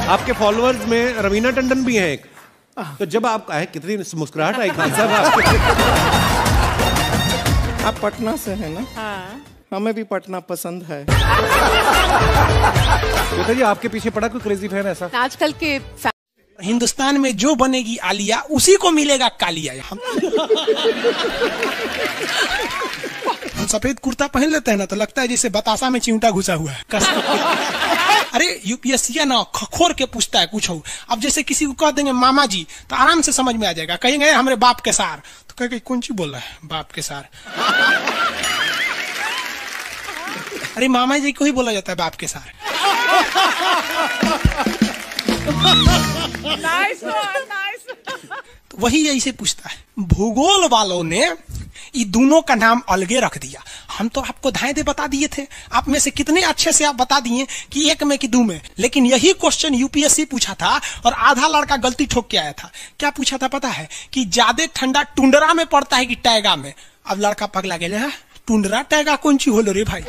आपके फॉलोअर्स में रवीना टंडन भी हैं एक, तो जब आप आए कितनी मुस्कुराहट आई खान साहब आपके। आप पटना से हैं ना? हाँ। हमें भी पटना पसंद है। बताइए आपके पीछे पड़ा कोई क्रेजी फैन ऐसा? आजकल के हिंदुस्तान में जो बनेगी आलिया उसी को मिलेगा कालिया। हम सफेद कुर्ता पहन लेते हैं ना तो लगता है जैसे बतासा में चिमटा घुसा हुआ है। अरे यूपीएससी ना खखोर के पूछता है कुछ हो। अब जैसे किसी को कह देंगे मामा जी तो आराम से समझ में आ जाएगा। कहेंगे हमारे बाप के सार तो कहेंगे कौन सी बोल रहा है बाप के सार। अरे मामा जी को ही बोला जाता है बाप के सार। Nice nice. तो वही ऐसे पूछता है। भूगोल वालों ने ये दोनों का नाम अलगे रख दिया। हम तो आपको धाए दे बता दिए थे। आप में से कितने अच्छे से आप बता दिए कि एक में कि दो में। लेकिन यही क्वेश्चन यूपीएससी पूछा था और आधा लड़का गलती ठोक के आया था। क्या पूछा था पता है? कि ज्यादा ठंडा टुंडरा में पड़ता है कि टैगा में। अब लड़का पगला गया है। टुंडरा टैगा कौन सी होलो रे भाई?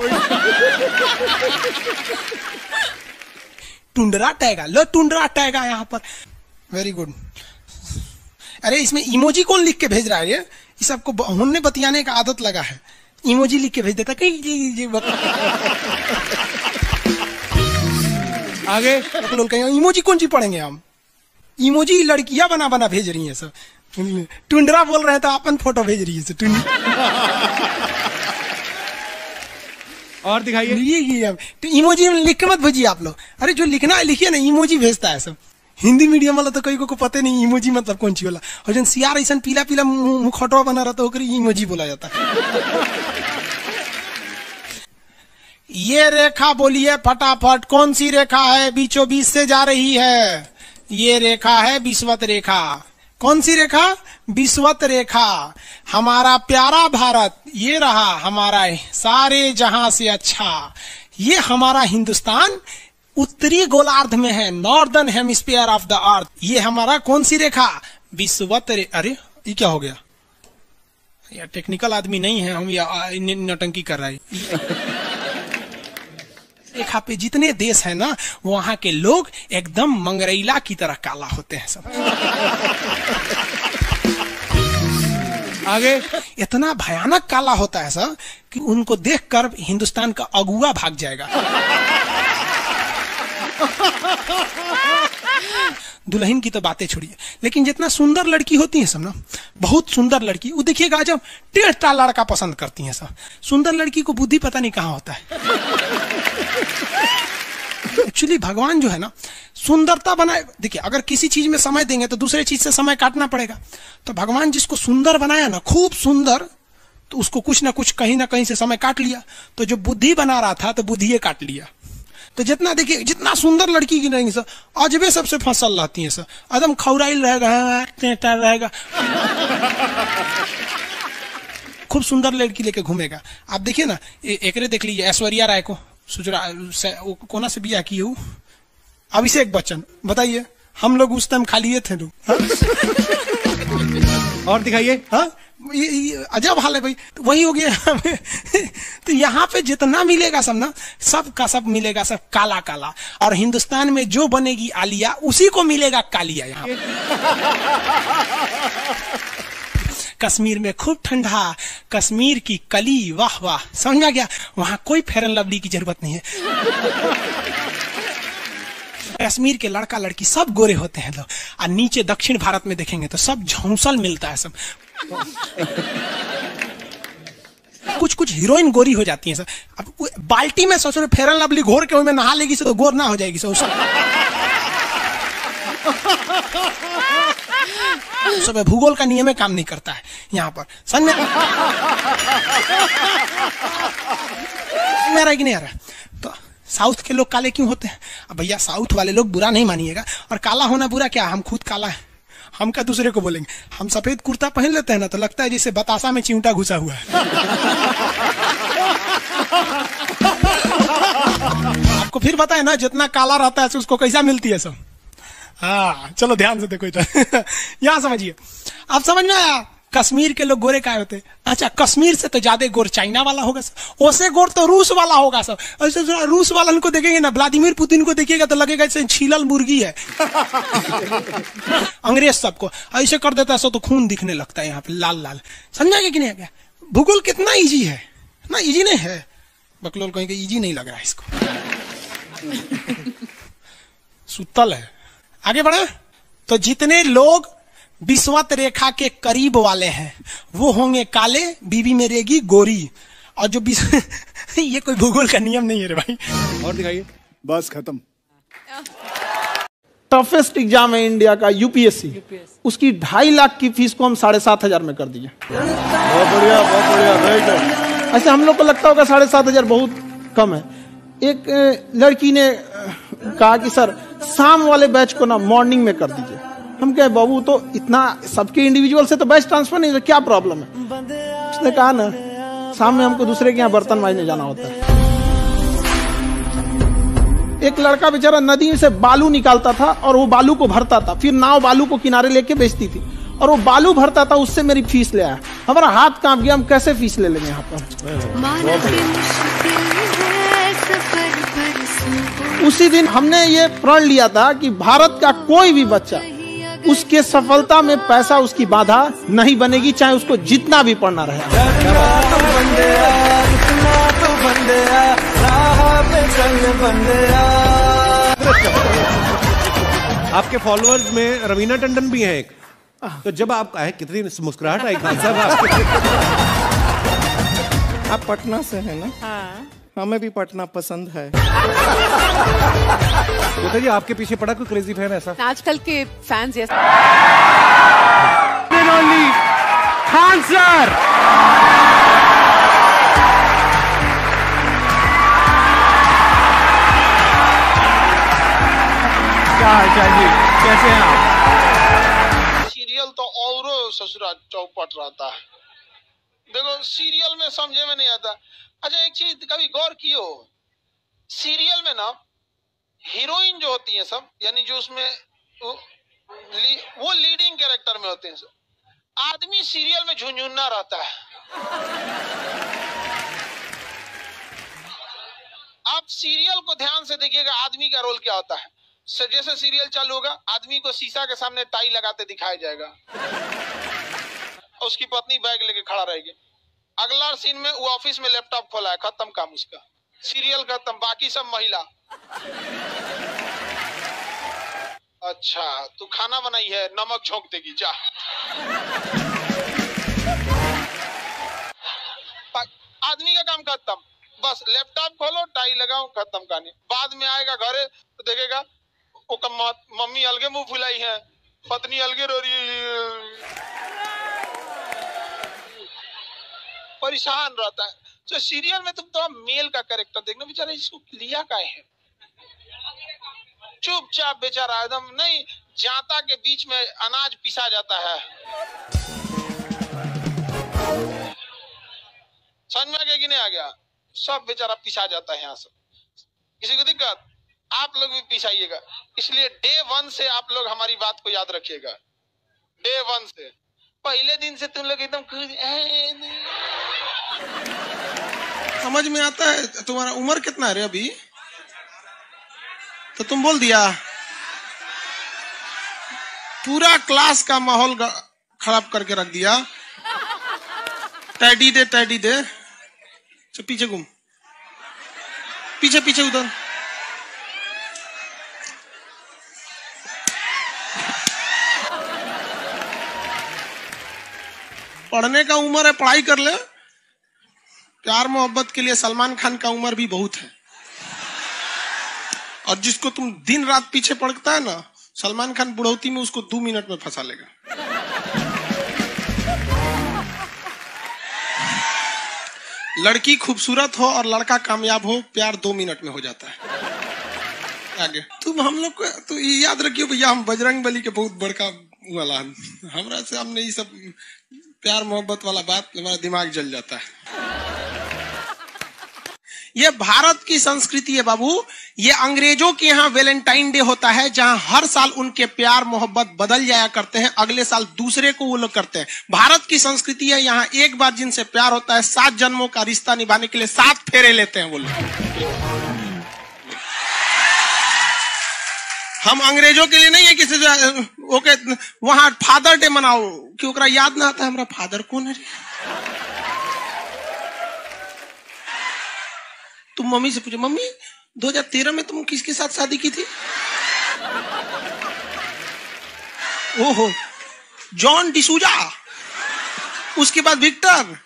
टुंडरा टैगा लो, टुंडरा टैगा यहाँ पर। Very good. अरे इसमें इमोजी कौन लिख के भेज रहा है? ये सबको हमने बतियाने का आदत लगा है। इमोजी लिख के भेज देता कहीं आगे लोग कहेंगे इमोजी कौन सी पढ़ेंगे हम? इमोजी लड़कियां बना बना भेज रही है सब। टुंडरा बोल रहे हैं तो अपन फोटो भेज रही है और दिखाइए। ये इमोजी लिख के मत भेजिए आप लोग। अरे जो लिखना है लिखिए ना, इमोजी भेजता है सब। हिंदी मीडियम वाला तो कई को पता नहीं इमोजी मतलब कौन सी वाला। और जन सियार ऐसा पीला पीला मुखटवा बना रहा तो इमोजी बोला जाता है। ये रेखा बोलिए फटाफट, कौन सी रेखा है बीचों बीच से जा रही है? ये रेखा है विषुवत रेखा। कौन सी रेखा? विषुवत रेखा। हमारा प्यारा भारत ये रहा हमारा सारे जहां से अच्छा। ये हमारा हिंदुस्तान उत्तरी गोलार्ध में है, northern hemisphere of the earth. ये हमारा कौन सी रेखा? विषुवत रेखा। अरे ये क्या हो गया यार? टेक्निकल आदमी नहीं है हम, या नौटंकी कर रहा है। रेखा पे जितने देश है ना वहां के लोग एकदम मंगरैला की तरह काला होते हैं सब। आगे इतना भयानक काला होता है सब कि उनको देखकर हिंदुस्तान का अगुआ भाग जाएगा। दुल्हन की तो बातें छोड़िए, लेकिन जितना सुंदर लड़की होती है सब ना, बहुत सुंदर लड़की, वो देखिएगा जब टेढ़ा लड़का पसंद करती है सब। सुंदर लड़की को बुद्धि पता नहीं कहाँ होता है। एक्चुअली भगवान जो है ना सुंदरता बनाए। देखिए अगर किसी चीज में समय देंगे तो दूसरे चीज से समय काटना पड़ेगा। तो भगवान जिसको सुंदर बनाया ना, खूब सुंदर, तो उसको कुछ ना कुछ कहीं ना कहीं से समय काट लिया। तो जो बुद्धि बना रहा था तो बुद्धि काट लिया। तो जितना देखिए जितना सुंदर लड़की की रहेंगी सर, अजबे सबसे फसल रहती है सर, एकदम खौराइल रहेगा, खूब सुंदर लड़की लेके घूमेगा। आप देखिए ना, एक देख लीजिए ऐश्वर्या राय को, कोना से बिया की हूँ, अभिषेक बच्चन। बताइए हम लोग उस टाइम खा लिए थे लोग। और दिखाइए। हाँ ये अजब हाल है भाई। तो वही हो गया। तो यहाँ पे जितना मिलेगा सब ना, सब का सब मिलेगा सब काला काला। और हिंदुस्तान में जो बनेगी आलिया उसी को मिलेगा कालिया। यहाँ कश्मीर में खूब ठंडा, कश्मीर की कली, वाह वाह, समझ गया। वहां कोई फेयर एंड लवली की जरूरत नहीं है। कश्मीर के लड़का लड़की सब गोरे होते हैं लोग। और नीचे दक्षिण भारत में देखेंगे तो सब झौंसल मिलता है सब। कुछ कुछ हीरोइन गोरी हो जाती हैं सर। अब बाल्टी में सोचो फेयर एंड लवली घोर के में नहा लेगी तो गोर ना हो जाएगी सर। सब भूगोल का नियम काम नहीं करता है यहाँ पर। समझ में कि नहीं आ रहा? तो साउथ के लोग काले क्यों होते हैं? अब भैया साउथ वाले लोग बुरा नहीं मानिएगा, और काला होना बुरा क्या? हम खुद काला है, हम क्या दूसरे को बोलेंगे? हम सफेद कुर्ता पहन लेते हैं ना तो लगता है जैसे बतासा में चिमटा घुसा हुआ है। आपको फिर बताए ना, जितना काला रहता है उसको कैसा मिलती है सब। हाँ चलो ध्यान से देखो इधर। यहाँ समझिए, आप समझ में आया? कश्मीर के लोग गोरे काय होते? अच्छा, कश्मीर से तो ज्यादा गोर चाइना वाला होगा सर, ओसे गोर तो रूस वाला होगा सर। ऐसे रूस वाला को देखेंगे ना, व्लादिमीर पुतिन को देखिएगा तो लगेगा जैसे छीलल मुर्गी है। अंग्रेज सबको ऐसे कर देता है सो तो खून दिखने लगता है यहाँ पे लाल लाल। समझा कि नहीं? क्या भूगोल कितना इजी है ना? इजी नहीं है, बकलोल कहेंगे इजी नहीं लग रहा है इसको। सुतल है। आगे बढ़े तो जितने लोग विषुवत रेखा के करीब वाले हैं वो होंगे काले, बीवी में रहेगी गोरी। और जो ये कोई भूगोल का नियम नहीं है रे भाई। और दिखाइए। बस खत्म। टफेस्ट एग्जाम है इंडिया का यूपीएससी, उसकी 2.5 लाख की फीस को हम 7,500 में कर दिए। बहुत बढ़िया, बहुत बढ़िया, वेरी गुड। ऐसे हम लोग को लगता होगा 7,500 बहुत कम है। एक लड़की ने कहा कि सर शाम वाले बैच को ना मॉर्निंग में कर दीजिए। हम कहे बाबू तो इतना सबके इंडिविजुअल से तो बैच ट्रांसफर नहीं, क्या प्रॉब्लम है? उसने कहा ना शाम में हमको दूसरे के यहाँ बर्तन मांजने जाना होता है। एक लड़का बेचारा नदी से बालू निकालता था और वो बालू को भरता था, फिर नाव बालू को किनारे लेके बेचती थी और वो बालू भरता था, उससे मेरी फीस ले आया। हमारा हाथ कांप गया, हम कैसे फीस ले लेंगे यहाँ पर। उसी दिन हमने ये प्रण लिया था कि भारत का कोई भी बच्चा उसके सफलता में पैसा उसकी बाधा नहीं बनेगी, चाहे उसको जितना भी पढ़ना रहे। आपके फॉलोअर्स में रवीना टंडन भी हैं एक, तो जब आप आए कितनी मुस्कुराहट आई खान साहब आपके। आप पटना से हैं ना? हाँ। हमें भी पटना पसंद है। बताइए आपके पीछे पड़ा कोई क्रेजी फैन ऐसा? आजकल के फैंस ये खान सर। क्या हाल जी, कैसे हैं आप? सीरियल तो और ससुरा चौपट रहता है। देखो सीरियल में समझे में नहीं आता। अच्छा एक चीज कभी गौर कियो, सीरियल में ना हीरोइन जो होती है सब, यानी जो उसमें वो लीडिंग कैरेक्टर में होते हैं सब, आदमी सीरियल में झुंझुन्ना रहता है। आप सीरियल को ध्यान से देखिएगा, आदमी का रोल क्या होता है। जैसे सीरियल चालू होगा, आदमी को शीशा के सामने टाई लगाते दिखाया जाएगा, उसकी पत्नी बैग लेके खड़ा रहेगी। अगला सीन में वो ऑफिस में लैपटॉप खोला है, खत्म काम उसका, सीरियल खत्म, बाकी सब महिला। अच्छा तू खाना बनाई है, नमक झोंक देगी जा। आदमी का काम खत्म, बस लैपटॉप खोलो, टाई लगाओ, खत्म कहानी। बाद में आएगा घरे तो देखेगा मम्मी अलगे मुंह फुलाई है, पत्नी अलगे रो रही है, परेशान रहता है। तो सीरियल में तुम तो मेल का कैरेक्टर देखना, बेचारा इसको लिया क्या है, चुपचाप बेचारा एकदम नहीं, जाता के बीच में अनाज पिसा जाता है। समझ में आ गया कि नहीं आ गया? सब बेचारा पिसा जाता है यहाँ से। किसी को दिक्कत? आप लोग भी पिसाइएगा। इसलिए डे 1 से आप लोग हमारी बात को याद रखिएगा। डे 1 से पहले दिन से तुम लोग एकदम समझ में आता है। तुम्हारा उम्र कितना है रे अभी? तो तुम बोल दिया, पूरा क्लास का माहौल खराब करके रख दिया। टैडी दे, टैडी दे, तो पीछे घूम, पीछे पीछे उधर। पढ़ने का उम्र है, पढ़ाई कर ले। प्यार मोहब्बत के लिए सलमान खान का उम्र भी बहुत है। और जिसको तुम दिन रात पीछे पड़ता है ना, सलमान खान बुढ़ौती में उसको 2 मिनट में फंसा लेगा। लड़की खूबसूरत हो और लड़का कामयाब हो, प्यार 2 मिनट में हो जाता है। आगे तुम हम लोग को तो ये याद रखियो भैया, हम बजरंग बली के बहुत बड़का वाला, हमरा से हमने ये सब प्यार मोहब्बत वाला बात, हमारा दिमाग जल जाता है। ये भारत की संस्कृति है बाबू। ये अंग्रेजों के यहाँ वैलेंटाइन डे होता है, जहां हर साल उनके प्यार मोहब्बत बदल जाया करते हैं, अगले साल दूसरे को वो लोग करते हैं। भारत की संस्कृति है, यहाँ एक बार जिनसे प्यार होता है 7 जन्मों का रिश्ता निभाने के लिए 7 फेरे लेते हैं वो लोग। हम अंग्रेजों के लिए नहीं है किसी ओके वहां फादर डे मनाओ कि ओकरा याद ना आता है हमारा फादर कौन है। तुम मम्मी से पूछो, मम्मी 2013 में तुम किसके साथ शादी की थी? ओहो, जॉन डिसूजा, उसके बाद विक्टर।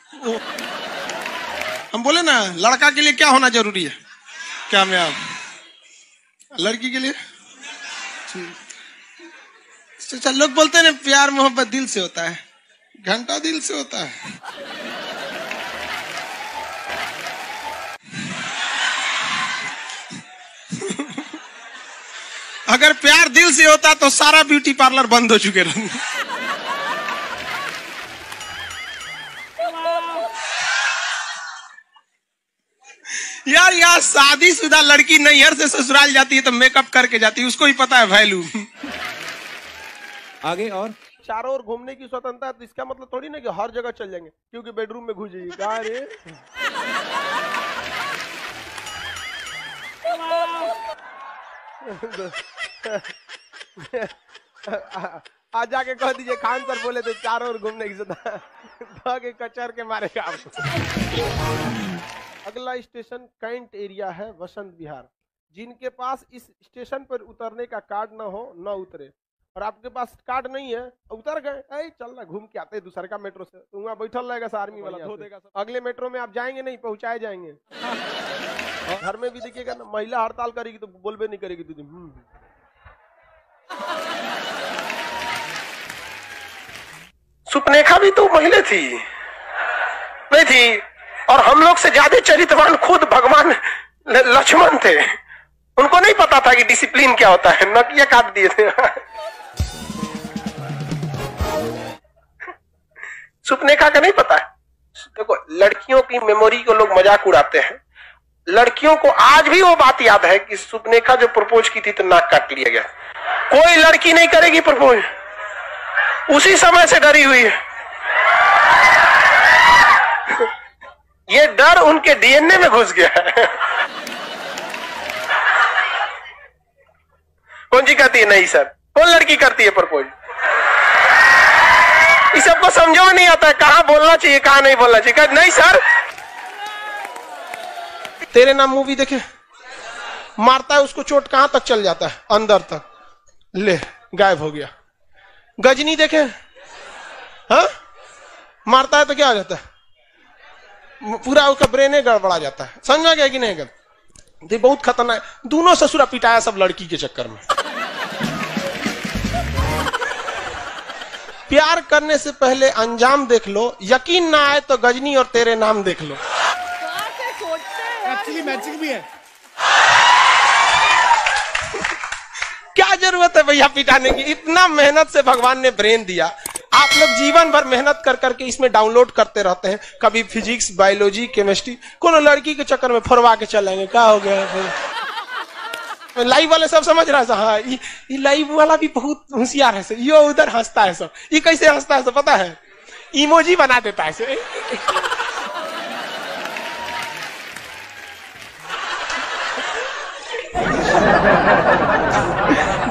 हम बोले ना लड़का के लिए क्या होना जरूरी है, क्या मैं आप लड़की के लिए? अच्छा, लोग बोलते हैं ना प्यार मोहब्बत दिल से होता है, घंटा दिल से होता है। अगर प्यार दिल से होता तो सारा ब्यूटी पार्लर बंद हो चुके रहते। यार यार शादीशुदा लड़की नैहर से ससुराल जाती है तो मेकअप करके जाती है, उसको ही पता है वैल्यू। आगे और चारों ओर घूमने की स्वतंत्रता है, तो इसका मतलब थोड़ी ना कि हर जगह चल जाएंगे क्योंकि बेडरूम में घुस जाइए। कहा रे आज जाके कह दीजिए खान सर बोले थे चारों ओर घूमने की स्वतंत्रता के कचर के मारेगा आपको। अगला स्टेशन कैंट एरिया है, वसंत विहार। जिनके पास इस स्टेशन पर उतरने का कार्ड ना हो न उतरे, और आपके पास कार्ड नहीं है उतर गए, चल ना घूम के आते हैं दूसरे का मेट्रो से, तो वहाँ बैठल रहेगा आर्मी वाला धो देगा। अगले मेट्रो में आप जाएंगे नहीं, पहुंचाए जाएंगे। घर में भी देखिएगा ना, महिला हड़ताल करेगी तो बोलबे नहीं करेगी दीदी। सुपनेखा भी तो महिला थी नहीं थी, और हम लोग से ज्यादा चरित्रवान खुद भगवान लक्ष्मण थे। उनको नहीं पता था कि डिसिप्लिन क्या होता है, नकिया काट दिए थे। सुपनेखा का नहीं पता है। देखो लड़कियों की मेमोरी को लोग मजाक उड़ाते हैं, लड़कियों को आज भी वो बात याद है कि सुपनेखा जो प्रपोज की थी तो नाक काट लिया गया। कोई लड़की नहीं करेगी प्रपोज, उसी समय से डरी हुई है। ये डर उनके डीएनए में घुस गया है। कौन जी कहती है नहीं सर, कौन लड़की करती है प्रपोज? इस सबको समझो नहीं आता है कहां बोलना चाहिए कहां नहीं बोलना चाहिए। नहीं सर, तेरे नाम मूवी देखे, मारता है उसको चोट कहां तक चल जाता है, अंदर तक, ले गायब हो गया। गजनी देखे, हाँ मारता है तो क्या हो जाता है, पूरा उसका ब्रेन गड़बड़ा जाता है। समझ में गया कि नहीं? गल बहुत खतरनाक, दोनों ससुरा पिटाया सब लड़की के चक्कर में। प्यार करने से पहले अंजाम देख लो, यकीन ना आए तो गजनी और तेरे नाम देख लो। एक्चुअली मैचिंग भी है। क्या जरूरत है भैया पिटाने की, इतना मेहनत से भगवान ने ब्रेन दिया। आप लोग जीवन भर मेहनत कर करके इसमें डाउनलोड करते रहते हैं, कभी फिजिक्स, बायोलॉजी, केमिस्ट्री, कोनो लड़की के चक्कर में फरवा के चलेंगे। क्या हो गया फिर? लाइव वाले सब समझ रहा है, हाँ ये लाइव वाला भी बहुत होशियार है, ये उधर हंसता है सब। ये कैसे हंसता है सब पता है? इमोजी बना देता है।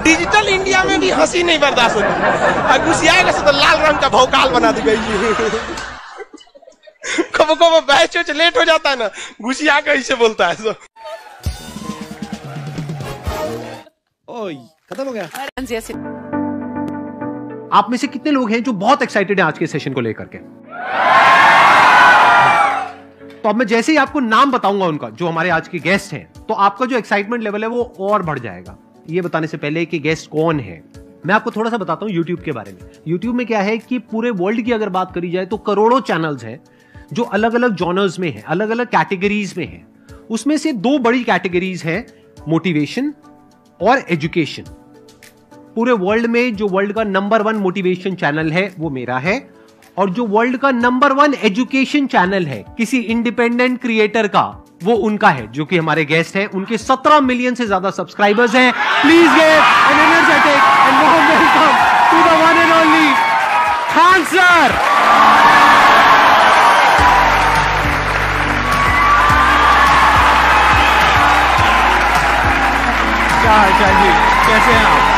डिजिटल इंडिया में भी हंसी नहीं बर्दाश्त होती, घुसियाएगा तो लाल रंग का भौकाल बना दी गई। कब कब बैच लेट हो जाता है ना, घुसिया के ऐसे बोलता है सब। ओए खत्म हो गया। आप में से कितने लोग हैं जो बहुत एक्साइटेड हैं आज के सेशन को लेकर के? तो अब मैं जैसे ही आपको नाम बताऊंगा उनका, जो हमारे आज के गेस्ट हैं, तो आपका जो एक्साइटमेंट लेवल है वो और बढ़ जाएगा। ये बताने से पहले कि गेस्ट कौन है, मैं आपको थोड़ा सा बताता हूं YouTube के बारे में। YouTube में क्या है कि पूरे वर्ल्ड की अगर बात करी जाए तो करोड़ों चैनल्स हैं जो अलग अलग जॉनर्स में हैं, अलग अलग कैटेगरीज में हैं। उसमें से 2 बड़ी कैटेगरीज हैं, मोटिवेशन और एजुकेशन। पूरे वर्ल्ड में जो वर्ल्ड का नंबर 1 मोटिवेशन चैनल है वो मेरा है, और जो वर्ल्ड का नंबर 1 एजुकेशन चैनल है किसी इंडिपेंडेंट क्रिएटर का वो उनका है जो कि हमारे गेस्ट हैं। उनके 17 मिलियन से ज्यादा सब्सक्राइबर्स हैं। Please give an energetic and warm welcome to the one and only Khan sir. क्या हाल चाल जी, कैसे हैं आप?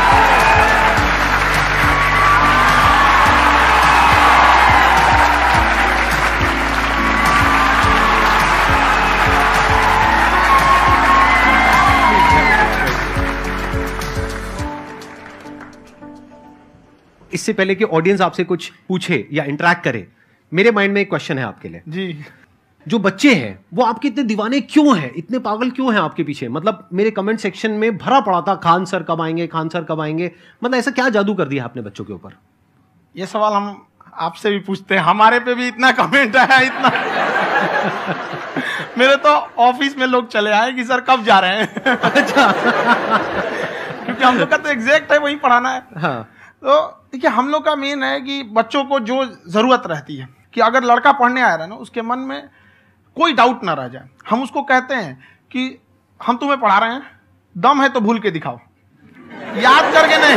इससे पहले कि ऑडियंस आपसे कुछ पूछे या इंटरेक्ट करे, मेरे माइंड में एक क्वेश्चन है आपके लिए जी। जो बच्चे हैं वो आपके इतने दीवाने क्यों हैं, इतने पागल क्यों हैं आपके पीछे? मतलब मेरे कमेंट सेक्शन में भरा पड़ा था खान सर कब आएंगे, खान सर कब आएंगे। मतलब ऐसा क्या जादू कर दिया आपने बच्चों के ऊपर? ये सवाल हम आपसे भी पूछते हैं, हमारे पे भी इतना कमेंट आया, इतना मेरे तो ऑफिस में लोग चले आए कि सर कब जा रहे हैं। अच्छा। क्योंकि हम लोग का तो एग्जैक्ट है वही पढ़ाना है। हाँ। तो देखिए हम लोग का मेन है कि बच्चों को जो जरूरत रहती है कि अगर लड़का पढ़ने आ रहा है ना, उसके मन में कोई डाउट ना रह जाए। हम उसको कहते हैं कि हम तुम्हें पढ़ा रहे हैं, दम है तो भूल के दिखाओ, याद करके नहीं।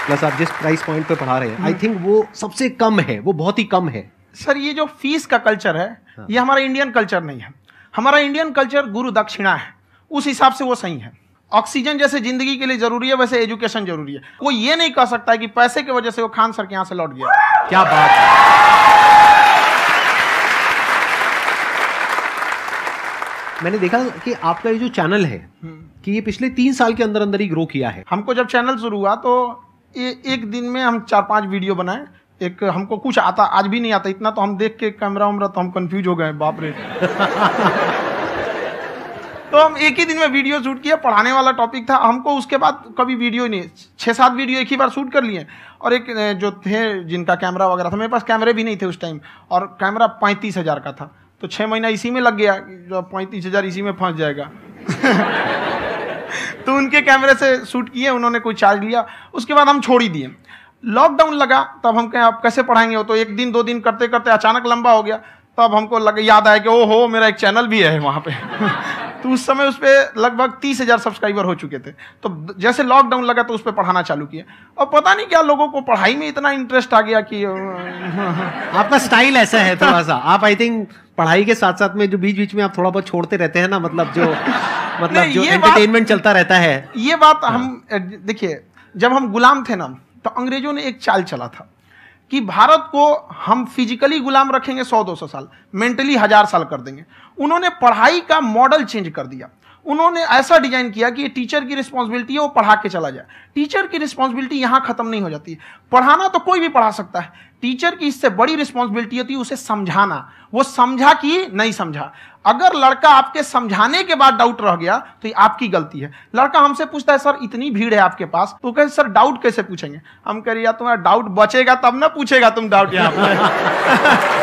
प्लस आप जिस प्राइस पॉइंट पे पढ़ा रहे हैं, आई थिंक वो सबसे कम है, वो बहुत ही कम है। सर ये जो फीस का कल्चर है, ये हमारा इंडियन कल्चर नहीं है। हमारा इंडियन कल्चर गुरु दक्षिणा है, उस हिसाब से वो सही है। ऑक्सीजन जैसे जिंदगी के लिए जरूरी है, वैसे एजुकेशन जरूरी है। कोई ये नहीं कह सकता है कि पैसे की वजह से वो खान सर के यहां से लौट गया। क्या बात है। मैंने देखा कि आपका ये जो चैनल है कि ये पिछले 3 साल के अंदर अंदर ही ग्रो किया है। हमको जब चैनल शुरू हुआ तो एक दिन में हम 4-5 वीडियो बनाए। एक हमको कुछ आता, आज भी नहीं आता इतना, तो हम देख के कैमरा उमरा तो हम कंफ्यूज हो गए, बाप रे। तो हम एक ही दिन में वीडियो शूट किया, पढ़ाने वाला टॉपिक था हमको। उसके बाद कभी वीडियो नहीं, 6-7 वीडियो एक ही बार शूट कर लिए। और एक जो थे जिनका कैमरा वगैरह था, मेरे पास कैमरे भी नहीं थे उस टाइम, और कैमरा 35,000 का था। तो 6 महीना इसी में लग गया, जो 35,000 इसी में फंस जाएगा। तो उनके कैमरे से शूट किए, उन्होंने कोई चार्ज लिया, उसके बाद हम छोड़ ही दिए। लॉकडाउन लगा, तब हम कहें आप कैसे पढ़ाएंगे? वो तो 1 दिन 2 दिन करते करते अचानक लंबा हो गया। तब हमको याद आया कि ओहो मेरा एक चैनल भी है वहाँ पे। तो उस समय उस पर लगभग 30,000 सब्सक्राइबर हो चुके थे। तो जैसे लॉकडाउन लगा तो उस पर पढ़ाना चालू किया, और पता नहीं क्या लोगों को पढ़ाई में इतना इंटरेस्ट आ गया कि आपका स्टाइल ऐसा है थोड़ा सा। आप आई थिंक पढ़ाई के साथ साथ में जो बीच बीच में आप थोड़ा बहुत छोड़ते रहते हैं ना, मतलब जो एंटरटेनमेंट चलता रहता है। ये बात हम देखिए, जब हम गुलाम थे ना, तो अंग्रेजों ने एक चाल चला था कि भारत को हम फिजिकली गुलाम रखेंगे 100-200 साल, मेंटली 1000 साल कर देंगे। उन्होंने पढ़ाई का मॉडल चेंज कर दिया। उन्होंने ऐसा डिजाइन किया कि ये टीचर की रिस्पॉन्सिबिलिटी है, वो पढ़ा के चला जाए। टीचर की रिस्पॉन्सिबिलिटी यहां खत्म नहीं हो जाती। पढ़ाना तो कोई भी पढ़ा सकता है, टीचर की इससे बड़ी रिस्पॉन्सिबिलिटी होती है उसे समझाना। वो समझा कि नहीं समझा। अगर लड़का आपके समझाने के बाद डाउट रह गया तो ये आपकी गलती है। लड़का हमसे पूछता है सर इतनी भीड़ है आपके पास, तो कहे सर डाउट कैसे पूछेंगे? हम कह रहे यार तुम्हारा डाउट बचेगा तब ना पूछेगा तुम डाउट यहाँ पे।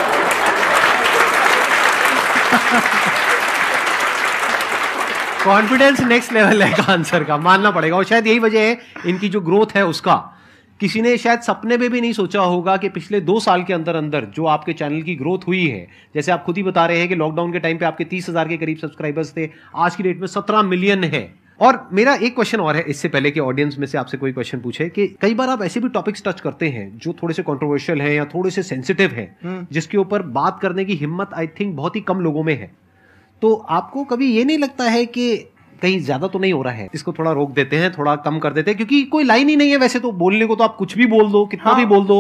कॉन्फिडेंस नेक्स्ट लेवल है खान सर का, मानना पड़ेगा। और शायद यही वजह है इनकी जो ग्रोथ है उसका। किसी ने शायद सपने में भी नहीं सोचा होगा कि पिछले 2 साल के अंदर अंदर जो आपके चैनल की ग्रोथ हुई है, जैसे आप खुद ही बता रहे हैं कि लॉकडाउन के टाइम पे आपके 30,000 के करीब सब्सक्राइबर्स थे, आज की डेट में 17 मिलियन है। और मेरा एक क्वेश्चन और है, इससे पहले कि ऑडियंस में से आपसे कोई क्वेश्चन पूछे, कि कई बार आप ऐसे भी टॉपिक्स टच करते हैं जो थोड़े से कंट्रोवर्शियल हैं या थोड़े से सेंसिटिव हैं, जिसके ऊपर बात करने की हिम्मत आई थिंक बहुत ही कम लोगों में है। तो आपको कभी ये नहीं लगता है कि कहीं ज्यादा तो नहीं हो रहा है, इसको थोड़ा रोक देते हैं, थोड़ा कम कर देते हैं? क्योंकि कोई लाइन ही नहीं है वैसे तो बोलने को, तो आप कुछ भी बोल दो, कितना भी बोल दो।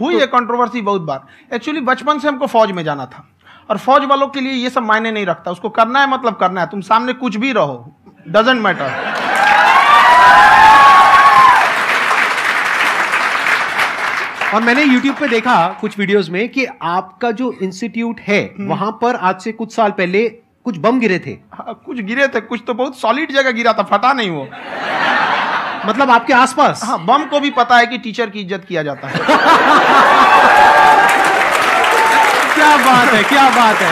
हुई है कंट्रोवर्सी बहुत बार। एक्चुअली बचपन से हमको फौज में जाना था, और फौज वालों के लिए ये सब मायने नहीं रखता। उसको करना है मतलब करना है, तुम सामने कुछ भी रहो, डजंट मैटर। और मैंने YouTube पे देखा कुछ वीडियोस में कि आपका जो इंस्टीट्यूट है वहां पर आज से कुछ साल पहले कुछ बम गिरे थे। हाँ, कुछ गिरे थे, कुछ तो बहुत सॉलिड जगह गिरा था, फटा नहीं वो। मतलब आपके आसपास? हाँ, बम को भी पता है कि टीचर की इज्जत किया जाता है। क्या बात है, क्या बात है।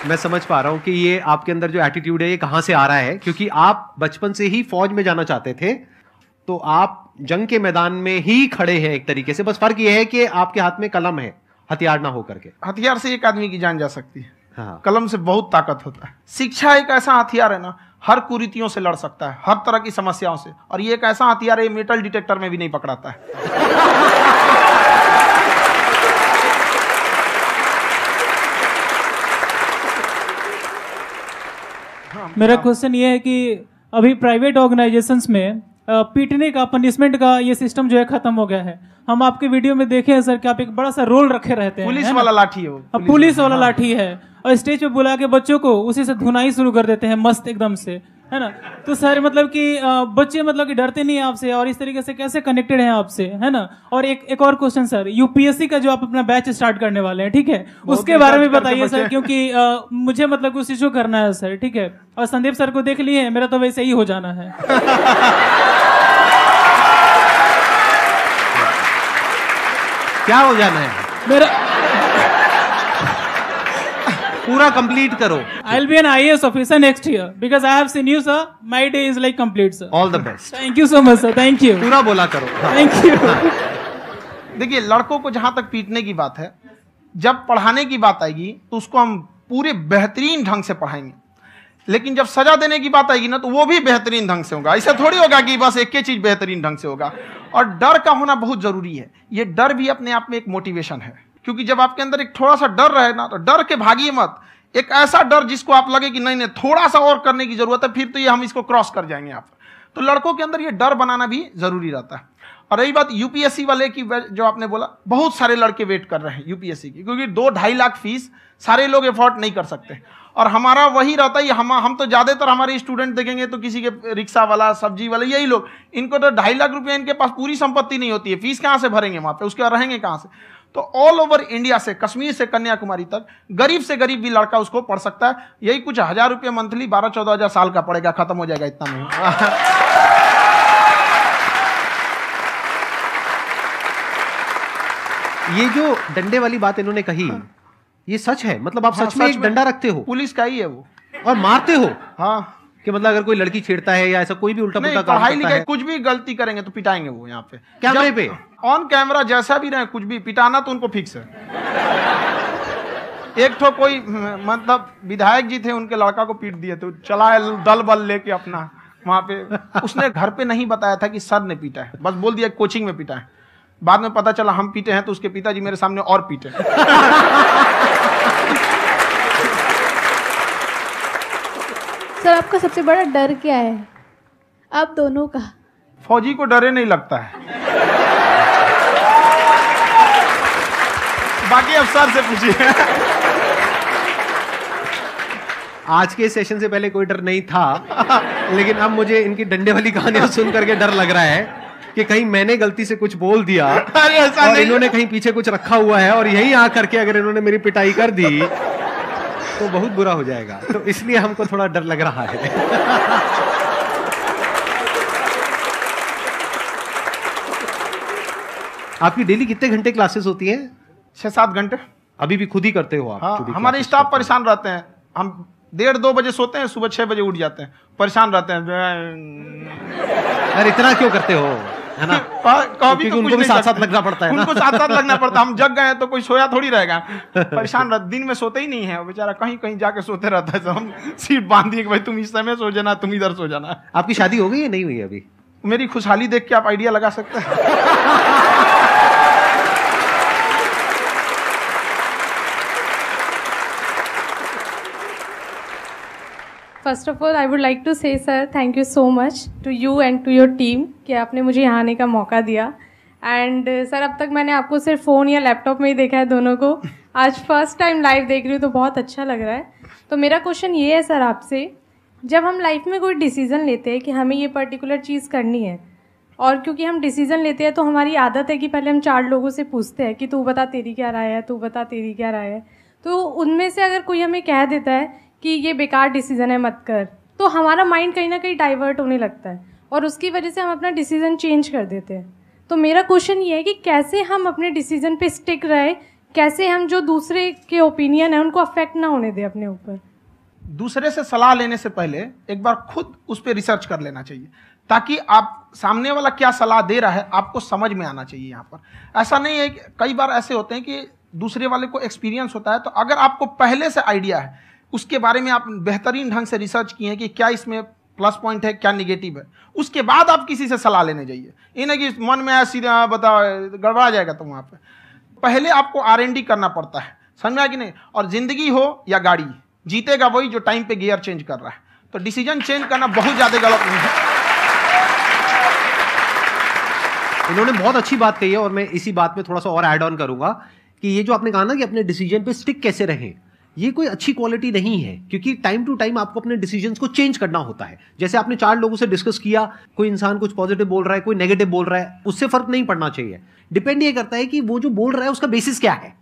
मैं समझ पा रहा हूं कि ये आपके अंदर जो एटीट्यूड है ये कहां से आ रहा है, क्योंकि आप बचपन से ही फौज में जाना चाहते थे। तो आप जंग के मैदान में ही खड़े हैं एक तरीके से, बस फर्क यह है कि आपके हाथ में कलम है, हथियार ना हो करके। हथियार से एक आदमी की जान जा सकती है, हाँ। कलम से बहुत ताकत होता है। शिक्षा एक ऐसा हथियार है ना, हर कुरीतियों से लड़ सकता है, हर तरह की समस्याओं से, और ये एक ऐसा हथियार है, मेटल डिटेक्टर में भी नहीं पकड़ाता है। मेरा क्वेश्चन ये है कि अभी प्राइवेट ऑर्गेनाइजेशंस में पीटने का, पनिशमेंट का ये सिस्टम जो है खत्म हो गया है। हम आपके वीडियो में देखे हैं सर कि आप एक बड़ा सा रोल रखे रहते हैं, पुलिस वाला लाठी है वो, पुलिस वाला लाठी है, और स्टेज पे बुला के बच्चों को उसी से धुनाई शुरू कर देते हैं मस्त एकदम से, है ना। तो सर मतलब कि बच्चे मतलब कि डरते नहीं है आपसे, और इस तरीके से कैसे कनेक्टेड हैं आपसे, है ना। और एक और क्वेश्चन सर, यूपीएससी का जो आप अपना बैच स्टार्ट करने वाले हैं, ठीक है, उसके बारे में बताइए सर, क्योंकि मुझे मतलब कुछ इशू करना है सर, ठीक है। और संदीप सर को देख लिए, मेरा तो वैसे ही हो जाना है। क्या हो जाना है? मेरा पूरा कंप्लीट करो। I'll be an IAS officer next year because I have seen you, sir. My day is like complete, sir. All the best. Thank you so much, sir. Thank you. पूरा बोला करो। Thank you. देखिए, लड़कों को जहां तक पीटने की बात है, जब पढ़ाने की बात आएगी तो उसको हम पूरे बेहतरीन ढंग से पढ़ाएंगे, लेकिन जब सजा देने की बात आएगी ना, तो वो भी बेहतरीन ढंग से होगा। ऐसा थोड़ी होगा कि बस एक ही चीज बेहतरीन ढंग से होगा। और डर का होना बहुत जरूरी है। ये डर भी अपने आप में एक मोटिवेशन है, क्योंकि जब आपके अंदर एक थोड़ा सा डर रहे ना, तो डर के भागिए मत। एक ऐसा डर जिसको आप लगे कि नहीं नहीं थोड़ा सा और करने की जरूरत है, फिर तो ये हम इसको क्रॉस कर जाएंगे आप। तो लड़कों के अंदर ये डर बनाना भी जरूरी रहता है। और रही बात यूपीएससी वाले की, जो आपने बोला, बहुत सारे लड़के वेट कर रहे हैं यूपीएससी की, क्योंकि 2-2.5 लाख फीस सारे लोग एफोर्ड नहीं कर सकते। और हमारा वही रहता है, हम तो ज्यादातर हमारे स्टूडेंट देखेंगे तो किसी के रिक्शा वाला, सब्जी वाला, यही लोग, इनको तो 2.5 लाख रुपया इनके पास पूरी संपत्ति नहीं होती है, फीस कहाँ से भरेंगे वहां पे, उसके बाद रहेंगे कहाँ से। तो ऑल ओवर इंडिया से, कश्मीर से कन्याकुमारी तक, गरीब से गरीब भी लड़का उसको पढ़ सकता है। यही कुछ 1000 रुपये मंथली, 12-14 हजार साल का पड़ेगा, खत्म हो जाएगा इतना में। ये जो डंडे वाली बात इन्होंने कही, ये सच है? मतलब आप सच में एक डंडा रखते हो? पुलिस का ही है वो। और मारते हो? हाँ। कि मतलब अगर कोई लड़की छेड़ता है या ऐसा कोई भी उल्टा पुल्टा काम पढ़ाई करता लिखाई है, कुछ भी गलती करेंगे तो पिटाएंगे वो यहाँ पे, कैमरे पे, ऑन कैमरा, जैसा भी रहे, कुछ भी पिटाना तो उनको फिक्स है। एक तो कोई मतलब विधायक जी थे, उनके लड़का को पीट दिए, तो चला दल बल लेके अपना वहां पे। उसने घर पे नहीं बताया था कि सर ने पीटा है, बस बोल दिया कोचिंग में पीटा है। बाद में पता चला हम पीटे हैं, तो उसके पिताजी मेरे सामने और पीटे। सर, आपका सबसे बड़ा डर क्या है आप दोनों का? फौजी को डरे नहीं लगता है, बाकी अफसर से पूछिए। आज के सेशन से पहले कोई डर नहीं था, लेकिन अब मुझे इनकी डंडे वाली कहानियां सुन करके डर लग रहा है कि कहीं मैंने गलती से कुछ बोल दिया और इन्होंने कहीं पीछे कुछ रखा हुआ है, और यहीं आ करके अगर इन्होंने मेरी पिटाई कर दी तो बहुत बुरा हो जाएगा। तो इसलिए हमको थोड़ा डर लग रहा है। आपकी डेली कितने घंटे क्लासेस होती हैं? 6-7 घंटे। अभी भी खुद ही करते हो आप? हाँ, हमारे स्टाफ परेशान रहते हैं। हम 1:30-2 बजे सोते हैं, सुबह 6 बजे उठ जाते हैं, परेशान रहते हैं। अरे इतना क्यों करते हो, है ना? कभी तो उनको भी साथ साथ लगना पड़ता है ना? उनको साथ लगना पड़ता है। हम जग गए तो कोई सोया थोड़ी रहेगा, परेशान रहता, दिन में सोते ही नहीं है बेचारा, कहीं कहीं जाके सोते रहता है। तो हम सीट बांध दिए कि भाई तुम इस समय सो जाना, तुम इधर सो जाना। आपकी शादी हो गई है? नहीं हुई अभी? मेरी खुशहाली देख के आप आइडिया लगा सकते हैं। First of all I would like to say sir thank you so much to you and to your team कि आपने मुझे यहाँ आने का मौका दिया। एंड सर अब तक मैंने आपको सिर्फ फ़ोन या लैपटॉप में ही देखा है दोनों को, आज फर्स्ट टाइम लाइव देख रही हूँ तो बहुत अच्छा लग रहा है। तो मेरा क्वेश्चन ये है सर आपसे, जब हम लाइफ में कोई डिसीज़न लेते हैं कि हमें ये पर्टिकुलर चीज़ करनी है, और क्योंकि हम डिसीज़न लेते हैं तो हमारी आदत है कि पहले हम 4 लोगों से पूछते हैं कि तू बता तेरी क्या राय है, तू बता तेरी क्या राय है। तो उनमें से अगर कोई हमें कह देता है कि ये बेकार डिसीज़न है मत कर, तो हमारा माइंड कहीं ना कहीं डाइवर्ट होने लगता है और उसकी वजह से हम अपना डिसीज़न चेंज कर देते हैं। तो मेरा क्वेश्चन ये है कि कैसे हम अपने डिसीज़न पे स्टिक रहे, कैसे हम जो दूसरे के ओपिनियन है उनको अफेक्ट ना होने दें अपने ऊपर। दूसरे से सलाह लेने से पहले एक बार खुद उस पर रिसर्च कर लेना चाहिए, ताकि आप सामने वाला क्या सलाह दे रहा है आपको समझ में आना चाहिए। यहाँ पर ऐसा नहीं है कि कई बार ऐसे होते हैं कि दूसरे वाले को एक्सपीरियंस होता है, तो अगर आपको पहले से आइडिया है, उसके बारे में आप बेहतरीन ढंग से रिसर्च किए हैं कि क्या इसमें प्लस पॉइंट है क्या निगेटिव है, उसके बाद आप किसी से सलाह लेने जाइए। ये नहीं कि मन में आया सीधा बताओ गड़बड़ा जाएगा। तो वहाँ पे पहले आपको R&D करना पड़ता है, समझ में आया कि नहीं। और जिंदगी हो या गाड़ी, जीतेगा वही जो टाइम पे गियर चेंज कर रहा है। तो डिसीजन चेंज करना बहुत ज्यादा गलत नहीं है। इन्होंने बहुत अच्छी बात कही है और मैं इसी बात में थोड़ा सा और ऐड ऑन करूंगा कि ये जो आपने कहा ना कि अपने डिसीजन पे स्टिक कैसे रहें, ये कोई अच्छी क्वालिटी नहीं है, क्योंकि टाइम टू टाइम आपको अपने डिसीजंस को चेंज करना होता है। जैसे आपने 4 लोगों से डिस्कस किया, कोई इंसान कुछ पॉजिटिव बोल रहा है, कोई नेगेटिव बोल रहा है, उससे फर्क नहीं पड़ना चाहिए। डिपेंड ये करता है कि वो जो बोल रहा है उसका बेसिस क्या है।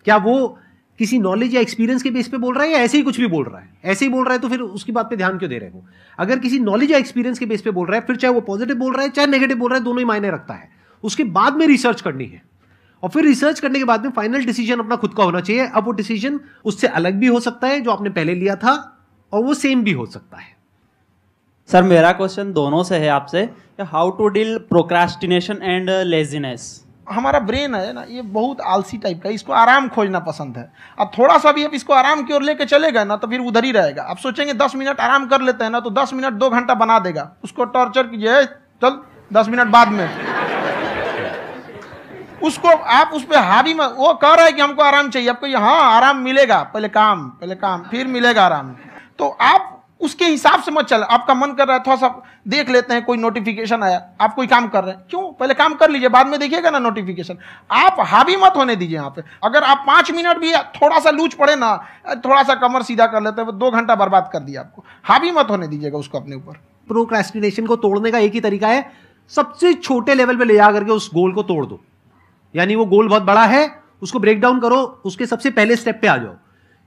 क्या वो किसी नॉलेज या एक्सपीरियंस के बेस पे बोल रहा है या ऐसे ही कुछ भी बोल रहा है? ऐसे ही बोल रहा है तो फिर उसकी बात पे ध्यान क्यों दे रहे हो? अगर किसी नॉलेज या एक्सपीरियंस के बेस पे बोल रहा है, फिर चाहे वो पॉजिटिव बोल रहा है चाहे नेगेटिव बोल रहा है, दोनों ही मायने रखता है। उसके बाद में रिसर्च करनी है और फिर रिसर्च करने के बाद में फाइनल डिसीजन अपना खुद का होना चाहिए। अब वो डिसीजन उससे अलग भी हो सकता है जो आपने पहले लिया था, और वो सेम भी हो सकता है। सर मेरा क्वेश्चन दोनों से है आपसे, how to deal procrastination and laziness. हमारा ब्रेन है ना, ये बहुत आलसी टाइप का, इसको आराम खोजना पसंद है। अब थोड़ा सा भी अब इसको आराम की ओर लेके चलेगा ना तो फिर उधर ही रहेगा। आप सोचेंगे 10 मिनट आराम कर लेते हैं ना, तो 10 मिनट 2 घंटा बना देगा। उसको टॉर्चर कीजिए, चल 10 मिनट बाद में। उसको आप उस पर हावी मत, वो कह रहा है कि हमको आराम चाहिए, आपको हाँ आराम मिलेगा, पहले काम फिर मिलेगा आराम। तो आप उसके हिसाब से मत चल। आपका मन कर रहा है थोड़ा सा देख लेते हैं, कोई नोटिफिकेशन आया, आप कोई काम कर रहे हैं, क्यों पहले काम कर लीजिए, बाद में देखिएगा ना नोटिफिकेशन। आप हावी मत होने दीजिए यहाँ पे। अगर आप 5 मिनट भी थोड़ा सा लूज पड़े ना, थोड़ा सा कमर सीधा कर लेते हैं, 2 घंटा बर्बाद कर दिया आपको। हावी मत होने दीजिएगा उसको अपने ऊपर। प्रोक्रेस्टिनेशन को तोड़ने का एक ही तरीका है, सबसे छोटे लेवल पे ले जा करके उस गोल को तोड़ दो। यानी वो गोल बहुत बड़ा है, उसको ब्रेक डाउन करो, उसके सबसे पहले स्टेप पे आ जाओ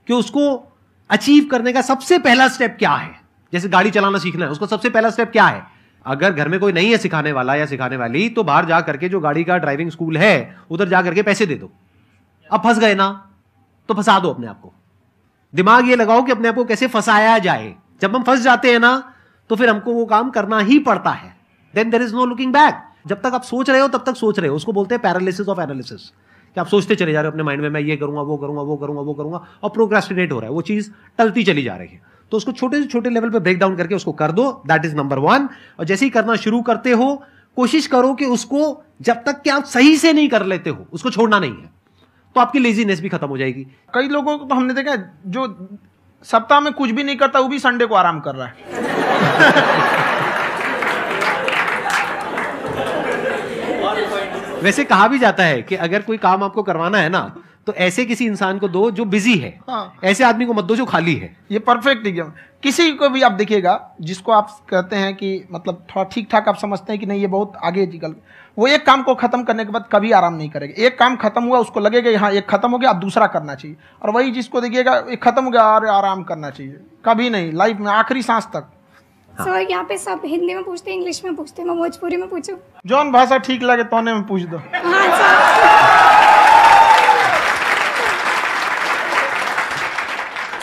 कि उसको अचीव करने का सबसे पहला स्टेप क्या है। जैसे गाड़ी चलाना सीखना है, उसका सबसे पहला स्टेप क्या है। अगर घर में कोई नहीं है सिखाने वाला या सिखाने वाली, तो बाहर जा करके जो गाड़ी का ड्राइविंग स्कूल है उधर जा करके पैसे दे दो। अब फंस गए ना तो फंसा दो अपने आप को। दिमाग ये लगाओ कि अपने आप को कैसे फंसाया जाए। जब हम फंस जाते हैं ना तो फिर हमको वो काम करना ही पड़ता है। Then there is no looking back. जब तक आप सोच रहे हो तब तक सोच रहे हो, उसको बोलते हैं पैरालिसिस ऑफ एनालिसिस, कि आप सोचते चले जा रहे हो अपने माइंड में, मैं ये करूंगा वो करूंगा वो करूंगा वो करूंगा, और प्रोक्रेस्टिनेट हो रहा है, वो चीज टलती चली जा रही है। तो उसको छोटे से छोटे लेवल पे ब्रेक डाउन करके उसको कर दो, दैट इज नंबर 1। और जैसे ही करना शुरू करते हो, कोशिश करो कि उसको जब तक कि आप सही से नहीं कर लेते हो उसको छोड़ना नहीं है, तो आपकी लेजीनेस भी खत्म हो जाएगी। कई लोगों को तो हमने देखा जो सप्ताह में कुछ भी नहीं करता, वो भी संडे को आराम कर रहा है। वैसे कहा भी जाता है कि अगर कोई काम आपको करवाना है ना, तो ऐसे किसी इंसान को दो जो बिजी है। हाँ। ऐसे आदमी को मत दो जो खाली है। ये परफेक्ट एग्जाम। किसी को भी आप देखिएगा जिसको आप कहते हैं कि मतलब थोड़ा ठीक ठाक आप समझते हैं कि नहीं ये बहुत आगे निकल, वो एक काम को खत्म करने के बाद कभी आराम नहीं करेगा। एक काम खत्म हुआ उसको लगेगा हाँ एक खत्म हो गया, अब दूसरा करना चाहिए। और वही जिसको देखिएगा एक खत्म हो गया और आराम करना चाहिए, कभी नहीं, लाइफ में आखिरी सांस तक। सर यहाँ पे सब हिंदी में पूछते हैं, इंग्लिश में पूछते हैं, मैं भोजपुरी में पूछूं? जौन भाषा ठीक लगे तोने में पूछ दो। हाँ सर।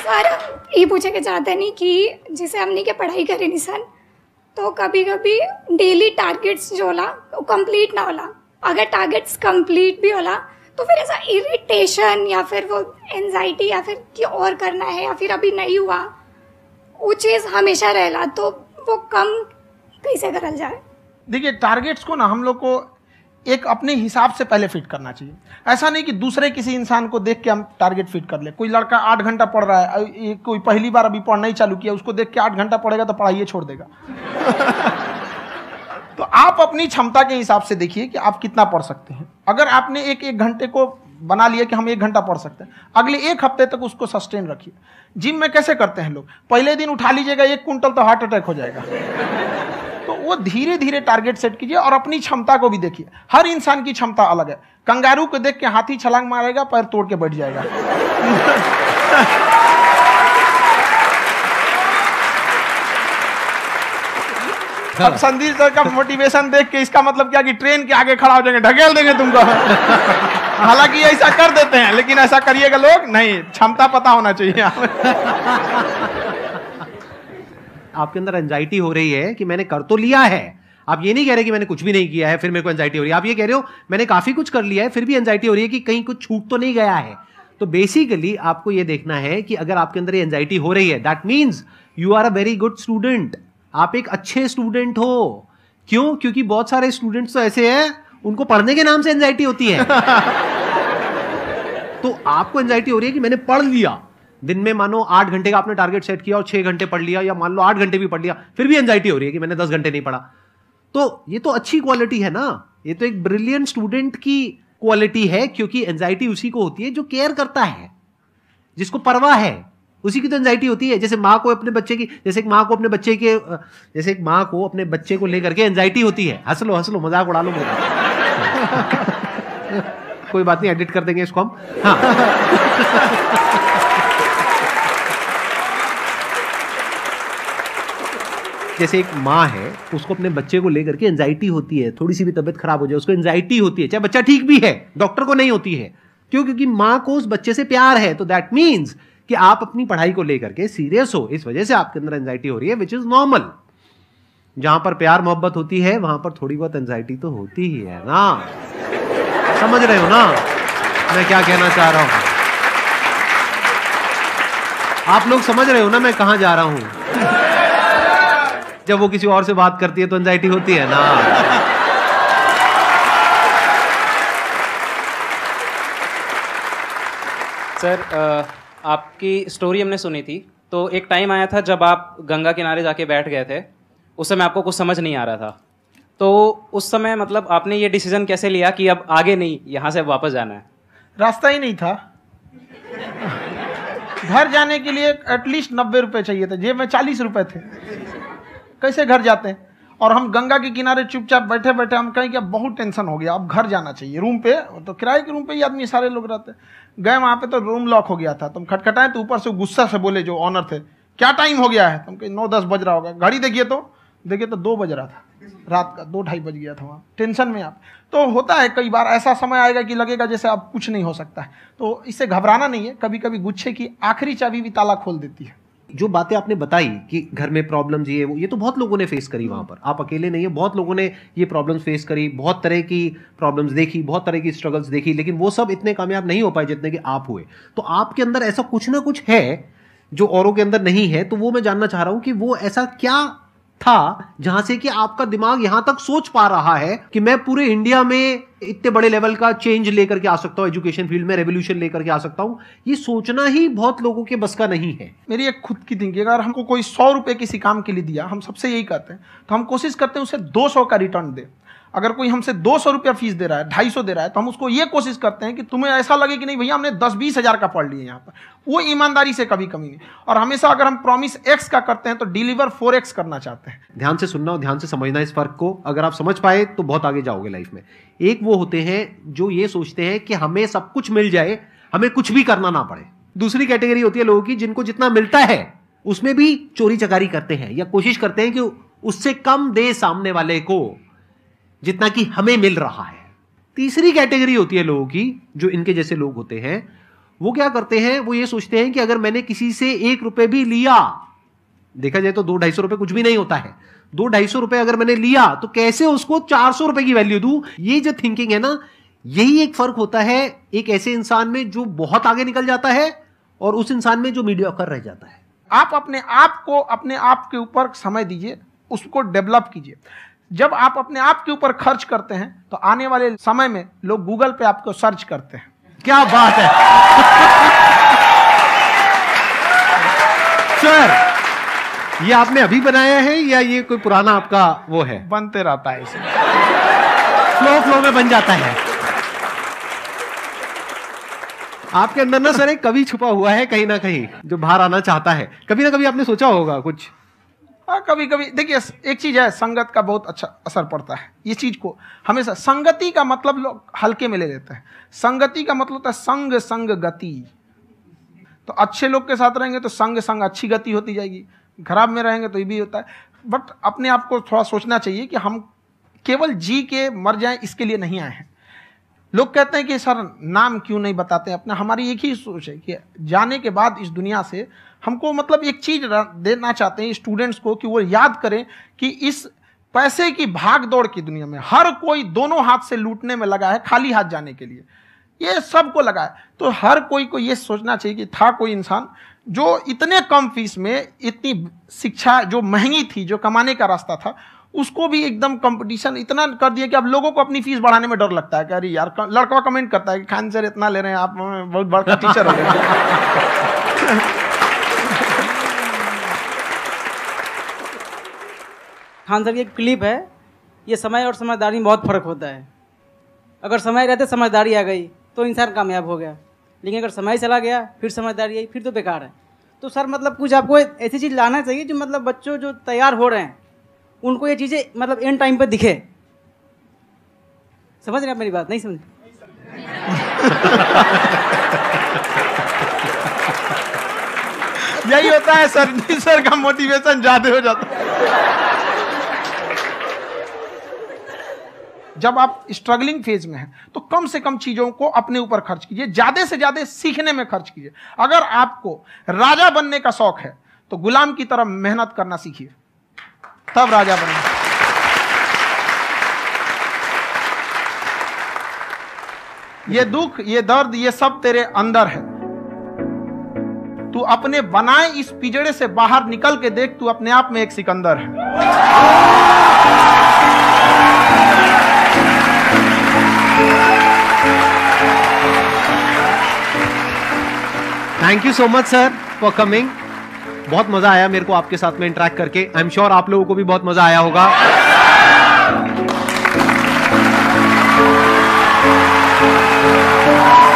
सर ये पूछे के चाहते नहीं कि जैसे हमने के पढ़ाई करे निशान, तो कभी कभी डेली टारगेट्स जो होला वो कंप्लीट ना होला। अगर टारगेट्स कंप्लीट भी होला तो फिर ऐसा इरिटेशन या फिर वो एंजाइटी या फिर कि और करना है या फिर अभी नहीं हुआ, वो चीज़ हमेशा रहेला। तो वो कम कैसे करल जाए? देखिए टारगेट्स को ना हम लोग को एक अपने हिसाब से पहले फिट करना चाहिए। ऐसा नहीं कि दूसरे किसी इंसान को देख के हम टारगेट फिट कर ले। कोई लड़का 8 घंटा पढ़ रहा है, कोई पहली बार अभी पढ़ना ही चालू किया, उसको देख के 8 घंटा पढ़ेगा तो पढ़ाई छोड़ देगा। तो आप अपनी क्षमता के हिसाब से देखिए कि आप कितना पढ़ सकते हैं। अगर आपने एक घंटे को बना लिया कि हम 1 घंटा पढ़ सकते हैं, अगले 1 हफ्ते तक उसको सस्टेन रखिए। जिम में कैसे करते हैं लोग, पहले दिन उठा लीजिएगा 1 क्विंटल तो हार्ट अटैक हो जाएगा। तो वो धीरे धीरे टारगेट सेट कीजिए और अपनी क्षमता को भी देखिए। हर इंसान की क्षमता अलग है। कंगारू को देख के हाथी छलांग मारेगा, पैर तोड़ के बैठ जाएगा। अब संदीप सर का मोटिवेशन देख के इसका मतलब क्या कि ट्रेन के आगे खड़ा हो जाएंगे, ढकेल देंगे तुमको। हालांकि ऐसा कर देते हैं, लेकिन ऐसा करिएगा लोग नहीं, क्षमता पता होना चाहिए। आपके अंदर एंजाइटी हो रही है कि मैंने कर तो लिया है, आप ये नहीं कह रहे कि मैंने कुछ भी नहीं किया है फिर मेरे को एंजाइटी हो रही है, आप ये कह रहे हो मैंने काफी कुछ कर लिया है फिर भी एंजाइटी हो रही है कि कहीं कुछ छूट तो नहीं गया है। तो बेसिकली आपको ये देखना है कि अगर आपके अंदर ये एंजाइटी हो रही है, that means you are a very good student, आप एक अच्छे स्टूडेंट हो। क्यों? क्योंकि बहुत सारे स्टूडेंट्स तो ऐसे हैं उनको पढ़ने के नाम से एंजाइटी होती है। तो आपको एंजाइटी हो रही है कि मैंने पढ़ लिया, दिन में मानो 8 घंटे का आपने टारगेट सेट किया और 6 घंटे पढ़ लिया, या मान लो 8 घंटे भी पढ़ लिया, फिर भी एंजाइटी हो रही है कि मैंने 10 घंटे नहीं पढ़ा। तो ये तो अच्छी क्वालिटी है ना, ये तो एक ब्रिलियंट स्टूडेंट की क्वालिटी है, क्योंकि एंजाइटी उसी को होती है जो केयर करता है, जिसको परवाह है, उसी की तो एंजाइटी होती है। जैसे माँ को अपने बच्चे की, जैसे एक माँ को अपने बच्चे को लेकर के एंजाइटी होती है। हंस लो मजाक उड़ा लो मेरा। कोई बात नहीं, एडिट कर देंगे इसको हम। हाँ। जैसे एक माँ है, उसको अपने बच्चे को लेकर के एंजाइटी होती है, थोड़ी सी भी तबीयत खराब हो जाए उसको एंजाइटी होती है, चाहे बच्चा ठीक भी है, डॉक्टर को नहीं होती है। क्यों? क्योंकि माँ को उस बच्चे से प्यार है। तो दैट मीन्स कि आप अपनी पढ़ाई को लेकर के सीरियस हो, इस वजह से आपके अंदर एंजाइटी हो रही है, विच इज नॉर्मल। जहां पर प्यार मोहब्बत होती है वहां पर थोड़ी बहुत एंजाइटी तो होती ही है ना। समझ रहे हो ना मैं क्या कहना चाह रहा हूं? आप लोग समझ रहे हो ना मैं कहां जा रहा हूं? जब वो किसी और से बात करती है तो एंजाइटी होती है ना। सर आपकी स्टोरी हमने सुनी थी, तो एक टाइम आया था जब आप गंगा किनारे जाके बैठ गए थे, उस समय आपको कुछ समझ नहीं आ रहा था। तो उस समय मतलब आपने ये डिसीजन कैसे लिया कि अब आगे नहीं, यहाँ से वापस जाना है? रास्ता ही नहीं था। घर जाने के लिए एटलीस्ट 90 रुपए चाहिए थे, जेब में 40 रुपए थे, कैसे घर जाते हैं? और हम गंगा के किनारे चुपचाप बैठे बैठे हम कहें कि बहुत टेंशन हो गया, अब घर जाना चाहिए। रूम पे तो किराए के रूम पे ही आदमी सारे लोग रहते। गए वहाँ पे तो रूम लॉक हो गया था, तुम खटखटाए तो ऊपर से गुस्सा से बोले जो ऑनर थे, क्या टाइम हो गया है? तुम कहीं 9-10 बज रहा होगा, घड़ी देखिए तो 2 बज रहा था रात का, 2-2:30 बज गया था वहाँ। टेंशन में आप तो होता है, कई बार ऐसा समय आएगा कि लगेगा जैसे अब कुछ नहीं हो सकता है, तो इससे घबराना नहीं है। कभी कभी गुच्छे की आखिरी चाबी भी ताला खोल देती है। जो बातें आपने बताई कि घर में प्रॉब्लम्स ये तो बहुत लोगों ने फेस करी वहां पर, आप अकेले नहीं है, बहुत लोगों ने ये प्रॉब्लम्स फेस करी, बहुत तरह की प्रॉब्लम्स देखी, बहुत तरह की स्ट्रगल्स देखी, लेकिन वो सब इतने कामयाब नहीं हो पाए जितने कि आप हुए। तो आपके अंदर ऐसा कुछ ना कुछ है जो औरों के अंदर नहीं है, तो वो मैं जानना चाह रहा हूं कि वो ऐसा क्या था जहां से कि आपका दिमाग यहां तक सोच पा रहा है कि मैं पूरे इंडिया में इतने बड़े लेवल का चेंज लेकर के आ सकता हूं, एजुकेशन फील्ड में रेवोल्यूशन लेकर के आ सकता हूं। ये सोचना ही बहुत लोगों के बस का नहीं है। मेरी एक खुद की थिंकिंग, अगर हमको कोई 100 रुपए किसी काम के लिए दिया, हम सबसे यही कहते हैं, तो हम कोशिश करते हैं उसे 200 का रिटर्न दे। अगर कोई हमसे 200 रुपया फीस दे रहा है, 250 दे रहा है, तो हम उसको ये कोशिश करते हैं कि तुम्हें ऐसा लगे कि नहीं भैया हमने 10-20 हज़ार का पढ़ लिया यहाँ पर, वो ईमानदारी से कभी कमी नहीं। और हमेशा अगर हम प्रॉमिस X का करते हैं तो डिलीवर 4X करना चाहते हैं। ध्यान से सुनना और ध्यान से समझना इस फर्क को, अगर आप समझ पाए तो बहुत आगे जाओगे लाइफ में। एक वो होते हैं जो ये सोचते हैं कि हमें सब कुछ मिल जाए, हमें कुछ भी करना ना पड़े। दूसरी कैटेगरी होती है लोगों की जिनको जितना मिलता है उसमें भी चोरी चकारी करते हैं या कोशिश करते हैं कि उससे कम दे सामने वाले को जितना कि हमें मिल रहा है। तीसरी कैटेगरी होती है लोगों की जो इनके जैसे लोग होते हैं, वो क्या करते हैं, वो ये सोचते हैं कि अगर मैंने किसी से 1 रुपए भी लिया, देखा जाए तो 200-250 रुपए कुछ भी नहीं होता है, 200-250 रुपए अगर मैंने लिया तो कैसे उसको 400 रुपए की वैल्यू दूं। ये जो थिंकिंग है ना, यही एक फर्क होता है एक ऐसे इंसान में जो बहुत आगे निकल जाता है और उस इंसान में जो मीडियोकर रह जाता है। आप अपने आप को अपने आप के ऊपर समय दीजिए, उसको डेवलप कीजिए। जब आप अपने आप के ऊपर खर्च करते हैं तो आने वाले समय में लोग गूगल पे आपको सर्च करते हैं। क्या बात है सर, ये आपने अभी बनाया है या ये कोई पुराना आपका वो है? बनते रहता है, इसे फ्लो में बन जाता है। आपके अंदर ना सर एक कवि छुपा हुआ है कहीं ना कहीं जो बाहर आना चाहता है। कभी ना कभी आपने सोचा होगा कुछ? हाँ, कभी कभी देखिए, एक चीज है, संगत का बहुत अच्छा असर पड़ता है। ये चीज को हमेशा, संगति का मतलब लोग हल्के में ले लेते हैं। संगति का मतलब होता है संग संग गति। तो अच्छे लोग के साथ रहेंगे तो संग संग अच्छी गति होती जाएगी, खराब में रहेंगे तो ये भी होता है। बट अपने आप को थोड़ा सोचना चाहिए कि हम केवल जी के मर जाएं इसके लिए नहीं आए हैं। लोग कहते हैं कि सर नाम क्यों नहीं बताते अपना। हमारी एक ही सोच है कि जाने के बाद इस दुनिया से हमको मतलब एक चीज देना चाहते हैं स्टूडेंट्स को कि वो याद करें कि इस पैसे की भाग दौड़ की दुनिया में हर कोई दोनों हाथ से लूटने में लगा है, खाली हाथ जाने के लिए, ये सबको लगा है। तो हर कोई को ये सोचना चाहिए कि था कोई इंसान जो इतने कम फीस में इतनी शिक्षा जो महंगी थी, जो कमाने का रास्ता था, उसको भी एकदम कंपटीशन इतना कर दिया कि अब लोगों को अपनी फीस बढ़ाने में डर लगता है कि अरे यार, लड़का कमेंट करता है कि खान सर इतना ले रहे हैं, आप बहुत बड़ा टीचर हो गए। खान सर की एक क्लिप है, ये समय और समझदारी में बहुत फर्क होता है। अगर समय रहते समझदारी आ गई तो इंसान कामयाब हो गया, लेकिन अगर समय चला गया फिर समझदारी आई फिर तो बेकार है। तो सर मतलब कुछ आपको ऐसी चीज़ लाना चाहिए जो मतलब बच्चों जो तैयार हो रहे हैं उनको ये चीज़ें मतलब एंड टाइम पे दिखे। समझ रहे आप मेरी बात? नहीं समझ? यही होता है सर का मोटिवेशन ज्यादा हो जाता है। जब आप स्ट्रगलिंग फेज में हैं तो कम से कम चीजों को अपने ऊपर खर्च कीजिए, ज्यादा से ज्यादा सीखने में खर्च कीजिए। अगर आपको राजा बनने का शौक है तो गुलाम की तरह मेहनत करना सीखिए, तब राजा बनना। ये दुख, ये दर्द, ये सब तेरे अंदर है। तू अपने बनाए इस पिंजड़े से बाहर निकल के देख, तू अपने आप में एक सिकंदर है। Thank you so much sir for coming. बहुत मजा आया मेरे को आपके साथ में इंटरेक्ट करके। आई एम श्योर आप लोगों को भी बहुत मजा आया होगा।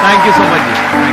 Thank you so much ji.